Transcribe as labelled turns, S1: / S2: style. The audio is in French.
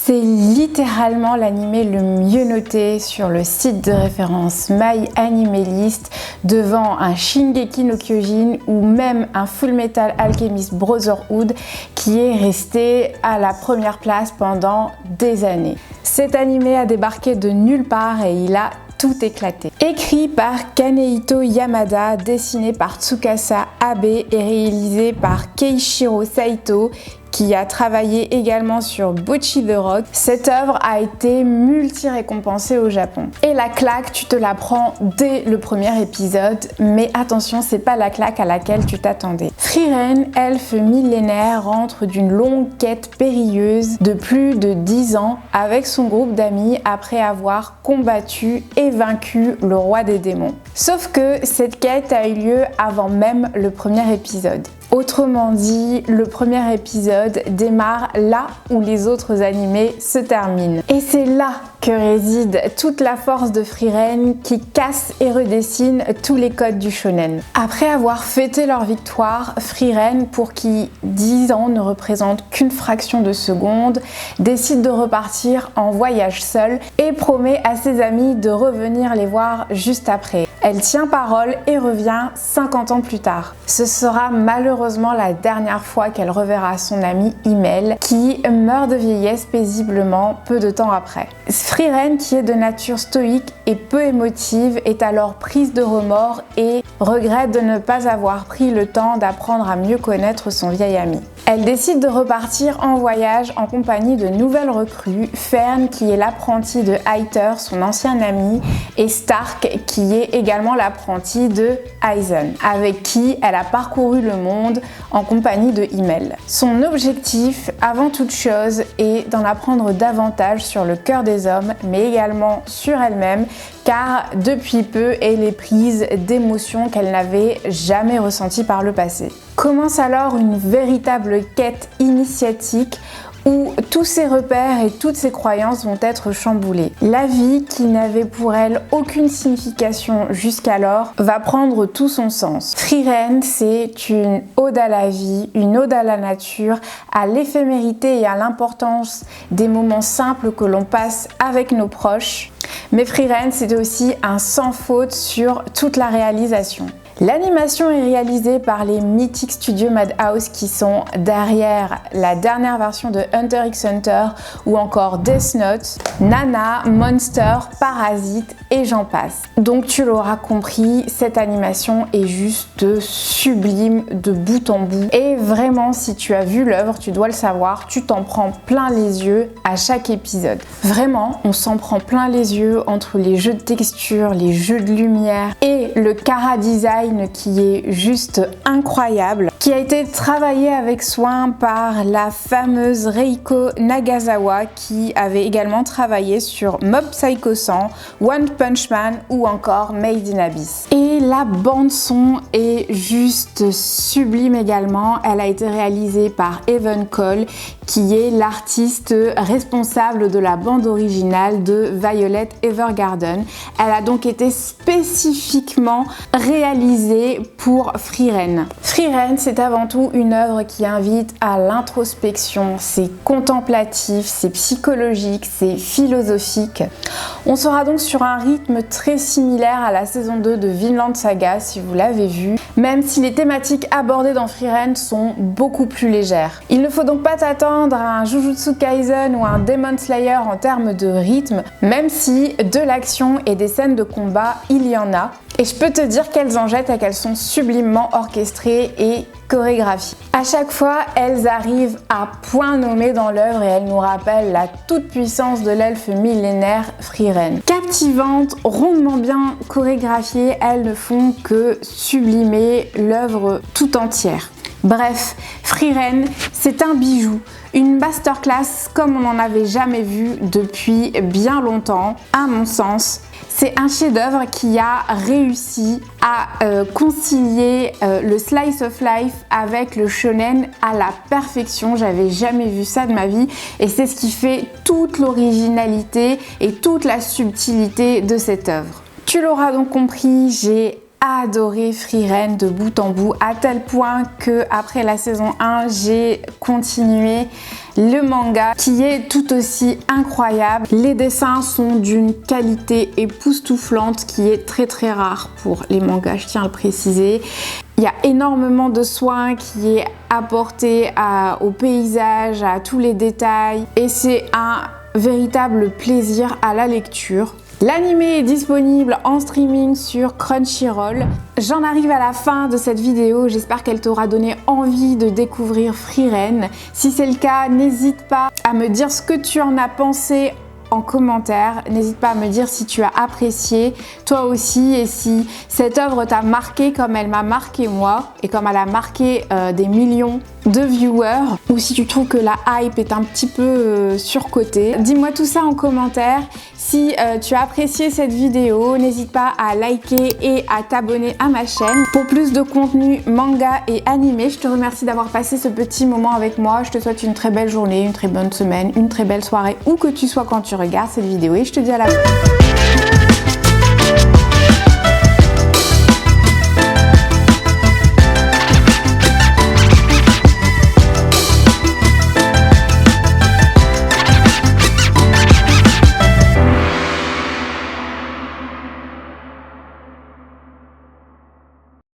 S1: C'est littéralement l'anime le mieux noté sur le site de référence MyAnimeList, devant un Shingeki no Kyojin ou même un Fullmetal Alchemist Brotherhood qui est resté à la première place pendant des années. Cet anime a débarqué de nulle part et il a tout éclaté. Écrit par Kanehito Yamada, dessiné par Tsukasa Abe et réalisé par Keishiro Saito, qui a travaillé également sur Bocchi the Rock. Cette œuvre a été multi-récompensée au Japon. Et la claque, tu te la prends dès le premier épisode, mais attention, c'est pas la claque à laquelle tu t'attendais. Frieren, elfe millénaire, rentre d'une longue quête périlleuse de plus de 10 ans avec son groupe d'amis après avoir combattu et vaincu le roi des démons. Sauf que cette quête a eu lieu avant même le premier épisode. Autrement dit, le premier épisode démarre là où les autres animés se terminent. Et c'est là que réside toute la force de Frieren qui casse et redessine tous les codes du shonen. Après avoir fêté leur victoire, Frieren, pour qui 10 ans ne représentent qu'une fraction de seconde, décide de repartir en voyage seule et promet à ses amis de revenir les voir juste après. Elle tient parole et revient 50 ans plus tard. Ce sera malheureusement la dernière fois qu'elle reverra son amie Himmel, qui meurt de vieillesse paisiblement peu de temps après. Frieren, qui est de nature stoïque et peu émotive, est alors prise de remords et regrette de ne pas avoir pris le temps d'apprendre à mieux connaître son vieil ami. Elle décide de repartir en voyage en compagnie de nouvelles recrues, Fern qui est l'apprenti de Heither, son ancien ami, et Stark qui est également l'apprenti de Aizen, avec qui elle a parcouru le monde en compagnie de Himmel. Son objectif, avant toute chose, est d'en apprendre davantage sur le cœur des hommes, mais également sur elle-même, car depuis peu, elle est prise d'émotions qu'elle n'avait jamais ressenties par le passé. Commence alors une véritable quête initiatique où tous ses repères et toutes ses croyances vont être chamboulés. La vie, qui n'avait pour elle aucune signification jusqu'alors, va prendre tout son sens. Frieren, c'est une ode à la vie, une ode à la nature, à l'éphémérité et à l'importance des moments simples que l'on passe avec nos proches. Mais Frieren, c'est aussi un sans faute sur toute la réalisation. L'animation est réalisée par les mythiques studios Madhouse qui sont derrière la dernière version de Hunter x Hunter ou encore Death Note, Nana, Monster, Parasite et j'en passe. Donc tu l'auras compris, cette animation est juste sublime de bout en bout. Et vraiment, si tu as vu l'œuvre, tu dois le savoir, tu t'en prends plein les yeux à chaque épisode. Vraiment, on s'en prend plein les yeux entre les jeux de texture, les jeux de lumière et le chara design qui est juste incroyable, qui a été travaillé avec soin par la fameuse Reiko Nagasawa qui avait également travaillé sur Mob Psycho 100, One Punch Man ou encore Made in Abyss. Et la bande son est juste sublime également. Elle a été réalisée par Evan Cole qui est l'artiste responsable de la bande originale de Violet Evergarden. Elle a donc été spécifiquement réalisée pour Frieren. Frieren, c'est avant tout une œuvre qui invite à l'introspection, c'est contemplatif, c'est psychologique, c'est philosophique. On sera donc sur un rythme très similaire à la saison 2 de Vinland Saga si vous l'avez vu, même si les thématiques abordées dans Frieren sont beaucoup plus légères. Il ne faut donc pas t'attendre à un Jujutsu Kaisen ou un Demon Slayer en termes de rythme, même si de l'action et des scènes de combat, il y en a. Et je peux te dire qu'elles en jettent et qu'elles sont sublimement orchestrées et chorégraphiées. À chaque fois, elles arrivent à point nommé dans l'œuvre et elles nous rappellent la toute-puissance de l'elfe millénaire Frieren. Captivantes, rondement bien chorégraphiées, elles ne font que sublimer l'œuvre tout entière. Bref, Frieren, c'est un bijou, une masterclass comme on n'en avait jamais vu depuis bien longtemps, à mon sens. C'est un chef-d'œuvre qui a réussi à concilier le slice of life avec le shonen à la perfection. J'avais jamais vu ça de ma vie et c'est ce qui fait toute l'originalité et toute la subtilité de cette œuvre. Tu l'auras donc compris, j'ai adoré Frieren de bout en bout, à tel point que après la saison 1, j'ai continué le manga qui est tout aussi incroyable. Les dessins sont d'une qualité époustouflante qui est très très rare pour les mangas, je tiens à le préciser. Il y a énormément de soin qui est apporté au paysage, à tous les détails et c'est un véritable plaisir à la lecture. L'animé est disponible en streaming sur Crunchyroll. J'en arrive à la fin de cette vidéo, j'espère qu'elle t'aura donné envie de découvrir Frieren. Si c'est le cas, n'hésite pas à me dire ce que tu en as pensé en commentaire. N'hésite pas à me dire si tu as apprécié toi aussi et si cette œuvre t'a marqué comme elle m'a marqué moi et comme elle a marqué des millions de viewers, ou si tu trouves que la hype est un petit peu surcotée. Dis-moi tout ça en commentaire. Si tu as apprécié cette vidéo, n'hésite pas à liker et à t'abonner à ma chaîne pour plus de contenu manga et animé. Je te remercie d'avoir passé ce petit moment avec moi. Je te souhaite une très belle journée, une très bonne semaine, une très belle soirée, où que tu sois quand tu regardes cette vidéo et je te dis à la prochaine.